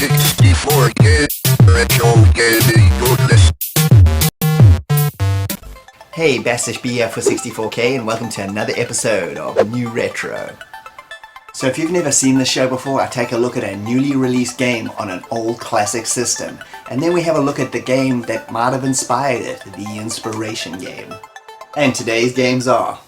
C64 retro gaming goodness. Hey, Bastish B here for 64K and welcome to another episode of New Retro. So if you've never seen this show before, I take a look at a newly released game on an old classic system, and then we have a look at the game that might have inspired it, the inspiration game. And today's games are...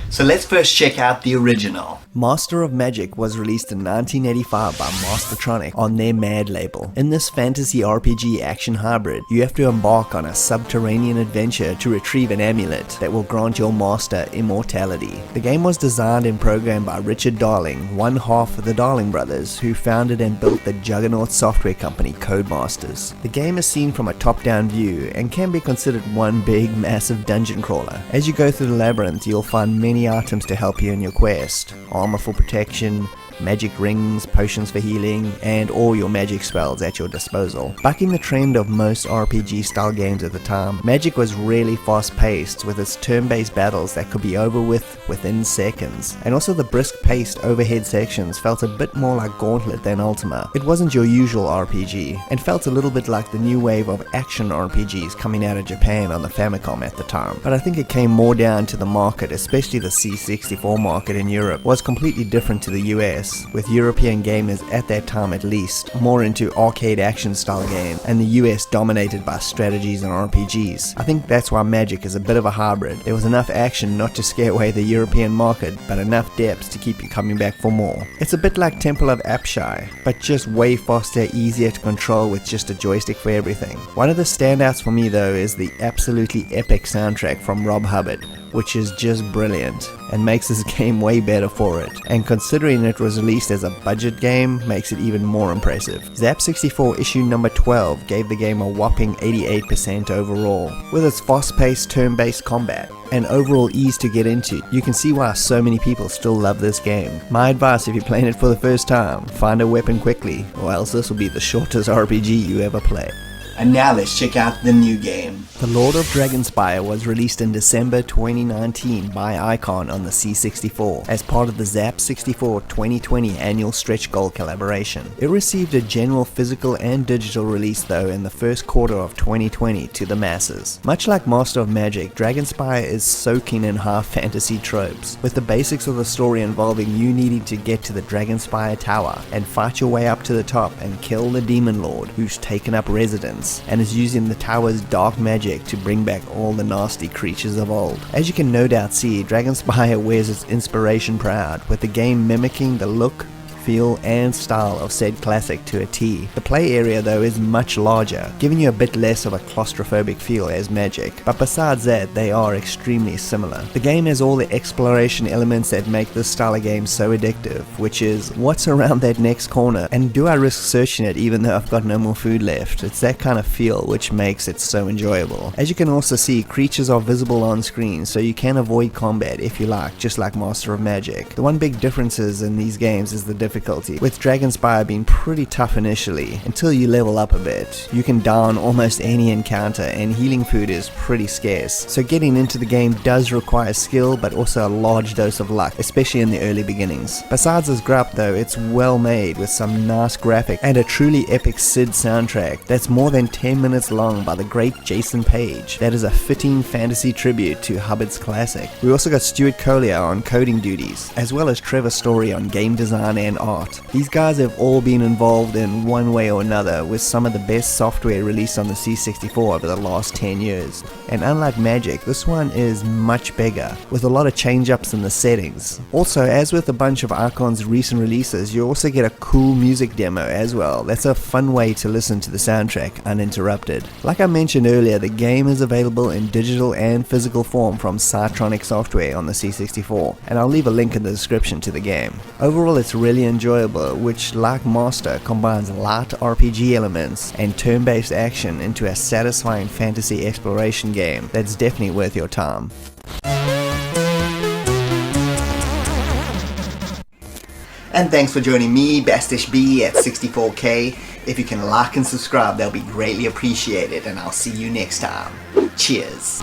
So let's first check out the original. Master of Magic was released in 1985 by Mastertronic on their Mad label. In this fantasy RPG action hybrid, you have to embark on a subterranean adventure to retrieve an amulet that will grant your master immortality. The game was designed and programmed by Richard Darling, one half of the Darling brothers, who founded and built the juggernaut software company Codemasters. The game is seen from a top-down view and can be considered one big massive dungeon crawler. As you go through the labyrinth, you'll find many items to help you in your quest. Armor for protection, magic rings, potions for healing, and all your magic spells at your disposal. Bucking the trend of most RPG style games at the time, Magic was really fast paced with its turn-based battles that could be over within seconds, and also the brisk paced overhead sections felt a bit more like Gauntlet than Ultima. It wasn't your usual RPG, and felt a little bit like the new wave of action RPGs coming out of Japan on the Famicom at the time, but I think it came more down to the market, especially the C64 market in Europe was completely different to the US, with European gamers at that time at least more into arcade action style games and the US dominated by strategies and RPGs. I think that's why Magic is a bit of a hybrid. There was enough action not to scare away the European market, but enough depth to keep you coming back for more. It's a bit like Temple of Apshai, but just way faster, easier to control with just a joystick for everything. One of the standouts for me though is the absolutely epic soundtrack from Rob Hubbard, which is just brilliant and makes this game way better for it, and considering it was released as a budget game makes it even more impressive. Zap64 issue number 12 gave the game a whopping 88% overall. With its fast-paced turn-based combat and overall ease to get into, you can see why so many people still love this game. My advice if you're playing it for the first time, find a weapon quickly or else this will be the shortest RPG you ever play. And now let's check out the new game. The Lord of Dragonspire was released in December 2019 by Icon on the C64 as part of the Zap64 2020 annual stretch goal collaboration. It received a general physical and digital release though in the first quarter of 2020 to the masses. Much like Master of Magic, Dragonspire is soaking in high fantasy tropes, with the basics of the story involving you needing to get to the Dragonspire Tower and fight your way up to the top and kill the Demon Lord who's taken up residence and is using the tower's dark magic to bring back all the nasty creatures of old. As you can no doubt see, Dragonspire wears its inspiration proud, with the game mimicking the look, feel and style of said classic to a T. The play area though is much larger, giving you a bit less of a claustrophobic feel as Magic, but besides that they are extremely similar. The game has all the exploration elements that make this style of game so addictive, which is what's around that next corner and do I risk searching it even though I've got no more food left. It's that kind of feel which makes it so enjoyable. As you can also see, creatures are visible on screen so you can avoid combat if you like, just like Master of Magic. The one big difference in these games is the difficulty, with Dragonspire being pretty tough initially. Until you level up a bit, you can down almost any encounter and healing food is pretty scarce, so getting into the game does require skill but also a large dose of luck, especially in the early beginnings. Besides this grup though, it's well made with some nice graphics and a truly epic Sid soundtrack that's more than 10 minutes long by the great Jason Page. That is a fitting fantasy tribute to Hubbard's classic. We also got Stuart Collier on coding duties, as well as Trevor Story on game design and art. These guys have all been involved in one way or another with some of the best software released on the C64 over the last 10 years. And unlike Magic, this one is much bigger, with a lot of change-ups in the settings. Also, as with a bunch of Icon's recent releases, you also get a cool music demo as well. That's a fun way to listen to the soundtrack uninterrupted. Like I mentioned earlier, the game is available in digital and physical form from Mastertronic software on the C64, and I'll leave a link in the description to the game. Overall, it's really enjoyable, which like Master combines light RPG elements and turn-based action into a satisfying fantasy exploration game that's definitely worth your time. And thanks for joining me, Bestish B at 64K. If you can like and subscribe, that'll be greatly appreciated, and I'll see you next time. Cheers.